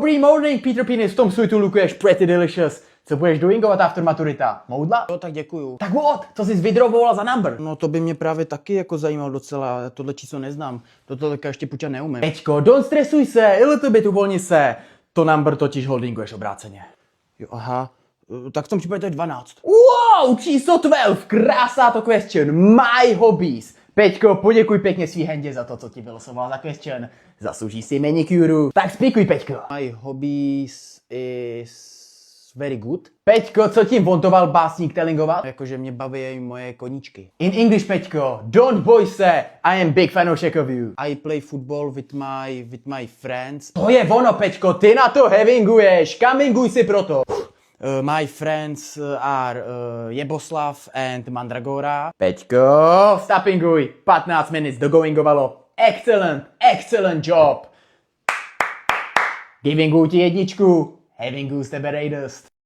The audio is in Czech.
Dobrý morning, Peter Penis, v tom suitu lukuješ pretty delicious. Co budeš doingovat after maturita? Moudla? Jo, tak děkuju. Tak what? Co jsi vydrobovala za number? No to by mě právě taky jako zajímalo docela, tohle číslo neznám. To teďka ještě počítat neumím. Peťko, don't stresuj se, i little bit uvolni se. To number totiž holdinguješ obráceně. Jo, aha. Tak v tom případě to je 12. Wow, číslo 12, krása to question, my hobbies. Peťko, poděkuj pěkně svý hendě za to, co ti vylosoval za question. Zaslouží si manikuru. Tak spíkuj, Peťko. My hobbies is very good. Peťko, co tím vontoval básník Tellingovat? Jakože mě baví moje koníčky. In English, Peťko, don't boj se, I am big fanoušek of you. I play football with my friends. To je ono, Peťko, ty na to havinguješ, kaminguj si proto. My friends are Jeboslav and Mandragora. Peťko, stopinguj, 15 minut dogoingovalo. Excellent job. Givinguj ti jedničku, havinguj z tebe radost.